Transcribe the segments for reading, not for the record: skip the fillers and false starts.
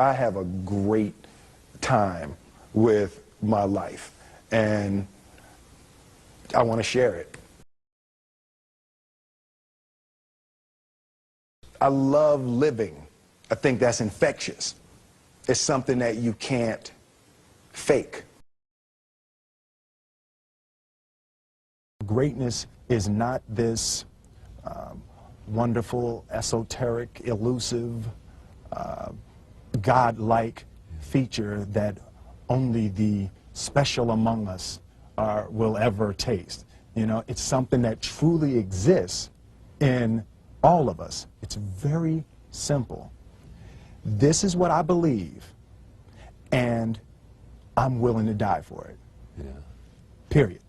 I have a great time with my life, and I want to share it. I love living. I think that's infectious. It's something that you can't fake. Greatness is not this wonderful, esoteric, elusive, God-like feature that only the special among us will ever taste. You know, it's something that truly exists in all of us. It's very simple. This is what I believe, and I'm willing to die for it. Yeah. Period.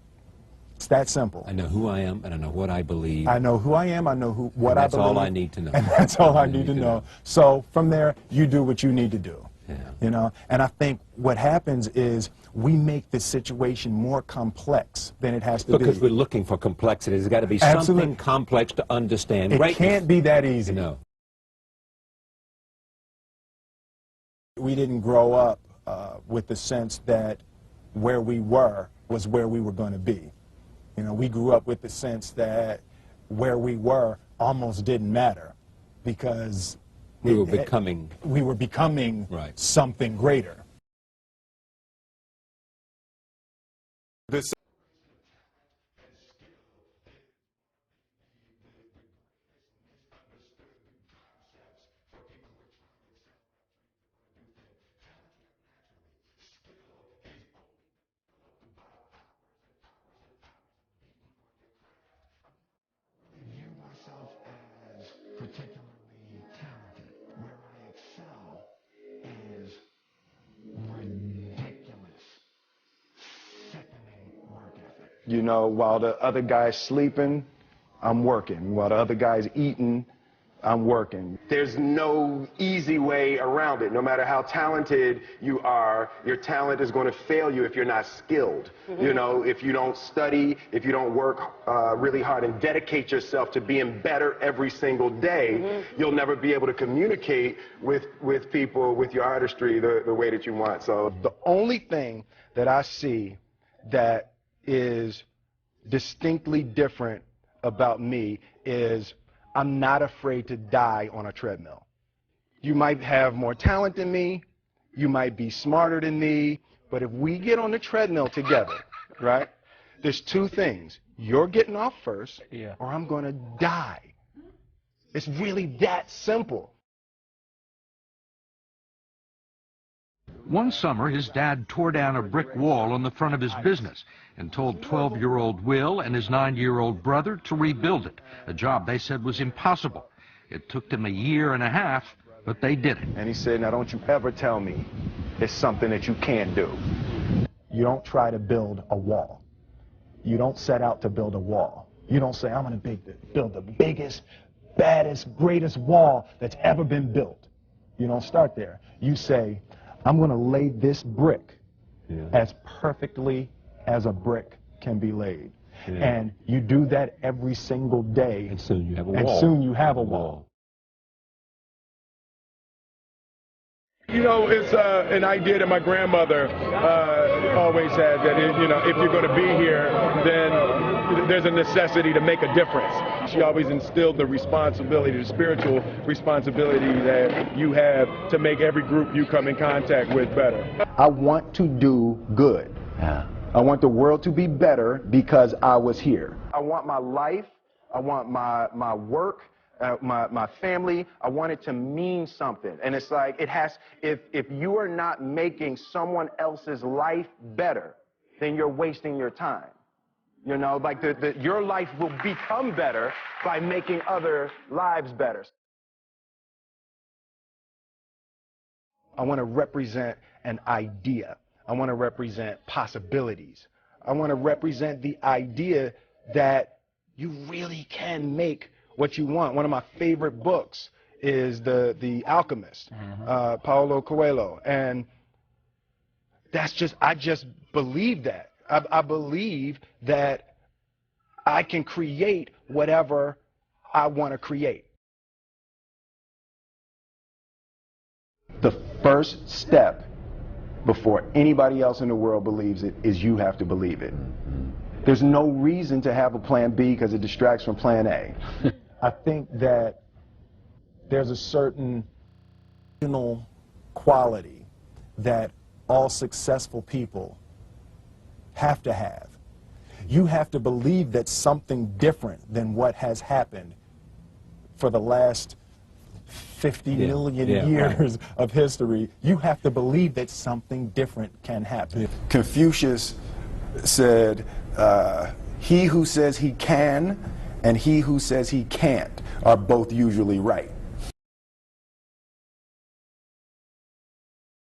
It's that simple. I know who I am, and I know what I believe. I know who I am, I know what I believe. That's all I need to know. And that's all I need to know. So from there, you do what you need to do. Yeah. You know, and I think what happens is we make the situation more complex than it has to be. Because we're looking for complexity. There's got to be something complex to understand. It can't be that easy. No. We didn't grow up with the sense that where we were was where we were going to be. You know, we grew up with the sense that where we were almost didn't matter because we were becoming right. Something greater. This particularly talented. Where I excel is ridiculous, sickening work ethic. You know, while the other guy's sleeping, I'm working. While the other guy's eating, I'm working. There's no easy way around it. No matter how talented you are, your talent is going to fail you if you're not skilled. Mm-hmm. You know, if you don't study, if you don't work really hard and dedicate yourself to being better every single day, mm-hmm. you'll never be able to communicate with people, with your artistry, the way that you want. So the only thing that I see that is distinctly different about me is I'm not afraid to die on a treadmill. You might have more talent than me, you might be smarter than me, but if we get on the treadmill together, right, there's two things. You're getting off first, or I'm going to die. It's really that simple. One summer, his dad tore down a brick wall on the front of his business and told 12-year-old Will and his 9-year-old brother to rebuild it, a job they said was impossible. It took them 1.5 years, but they did it. And he said, now don't you ever tell me it's something that you can't do. You don't try to build a wall. You don't set out to build a wall. You don't say, I'm going to build the biggest, baddest, greatest wall that's ever been built. You don't start there. You say, I'm going to lay this brick as perfectly as a brick can be laid. Yeah. And you do that every single day. And soon you have a wall. And soon you have a wall. You know, it's an idea that my grandmother always had, that, you know, if you're going to be here, then there's a necessity to make a difference. She always instilled the responsibility, the spiritual responsibility that you have to make every group you come in contact with better. I want to do good. Yeah. I want the world to be better because I was here. I want my life, I want my work, my family, I want it to mean something. And it's like, it has, if you are not making someone else's life better, then you're wasting your time. You know, like your life will become better by making other lives better. I want to represent an idea. I want to represent possibilities. I want to represent the idea that you really can make what you want. One of my favorite books is The Alchemist, Paulo Coelho. And that's just, I just believe that. I believe that I can create whatever I want to create. The first step before anybody else in the world believes it is you have to believe it. There's no reason to have a plan B because it distracts from plan A. I think that there's a certain quality that all successful people have to have. You have to believe that something different than what has happened for the last 50 million years of history. You have to believe that something different can happen. Confucius said, he who says he can and he who says he can't are both usually right.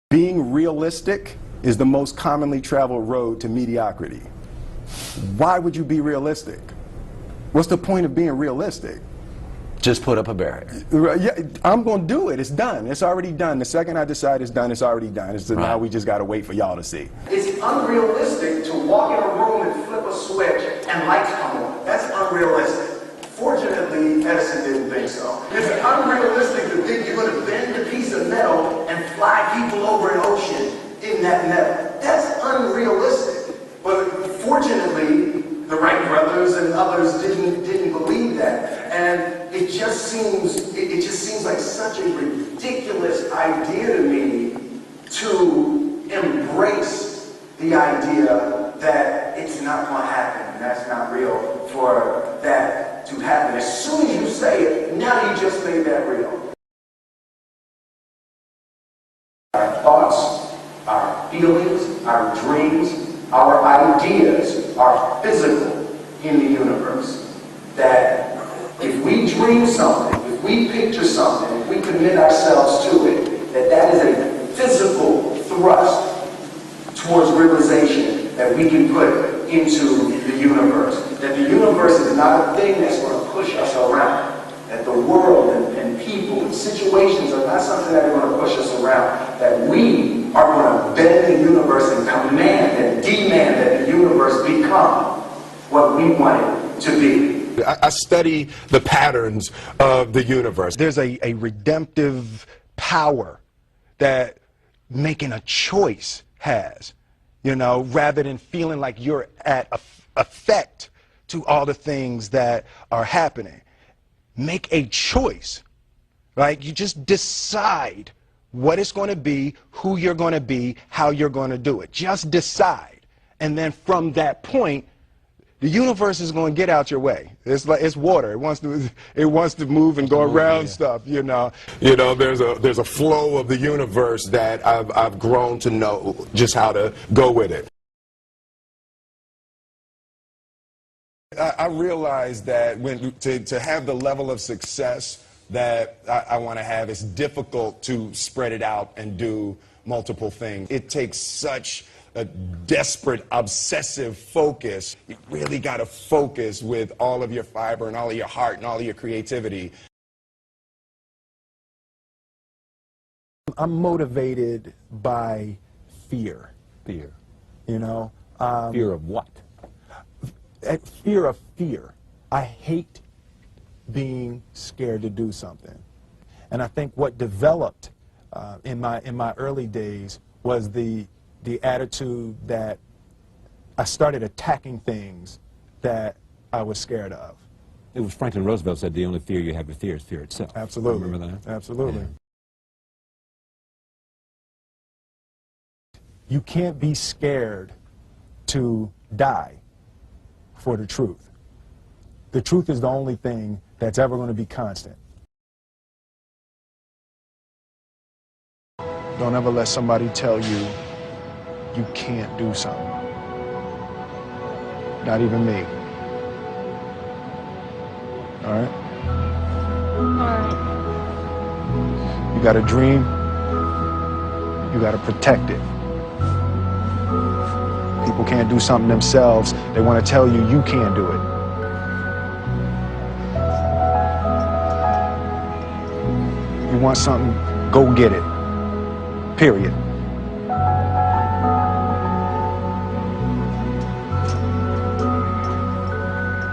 Being realistic is the most commonly traveled road to mediocrity. Why would you be realistic? What's the point of being realistic? Just put up a barrier. Yeah, I'm going to do it. It's done. It's already done. The second I decide it's done, it's already done. It's now we just got to wait for y'all to see. It's unrealistic to walk in a room and flip a switch and lights come on. That's unrealistic. Fortunately, Edison didn't think so. It's unrealistic to think you're going to bend a piece of metal and fly people over an ocean in that metal. That's unrealistic. But fortunately, the Wright brothers and others didn't believe that. And it just seems like such a ridiculous idea to me to embrace the idea that it's not going to happen and that's not real for that to happen. As soon as you say it, now you just made that real. Our thoughts, our feelings, our dreams, our ideas are physical in the universe. That if we dream something, if we picture something, if we commit ourselves to it, that is a physical thrust towards realization that we can put into the universe. That the universe is not a thing that's going to push us around. That the world and people and situations are not something that are going to push us around. That we are going to bend the universe and command and demand that the universe become what we want it to be. I study the patterns of the universe. There's a redemptive power that making a choice has, you know, rather than feeling like you're at effect to all the things that are happening. Make a choice, right? You just decide what it's going to be, who you're going to be, how you're going to do it. Just decide. And then from that point, the universe is going to get out your way. It's like it's water. It wants to move and go around stuff. You know, there's a flow of the universe that I've grown to know just how to go with it. I realized that to have the level of success that I want to have, it's difficult to spread it out and do multiple things. It takes such a desperate, obsessive focus. You really got to focus with all of your fiber and all of your heart and all of your creativity. I'm motivated by fear. Fear. You know? Fear of what? Fear of fear. I hate being scared to do something. And I think what developed in my early days was the attitude that I started attacking things that I was scared of. It was Franklin Roosevelt said the only fear you have to fear is fear itself. Absolutely. Remember that? Absolutely. Yeah. You can't be scared to die for the truth. The truth is the only thing that's ever going to be constant. Don't ever let somebody tell you you can't do something. Not even me. All right? You got a dream, you got to protect it. People can't do something themselves. They want to tell you you can't do it. You want something, go get it. Period.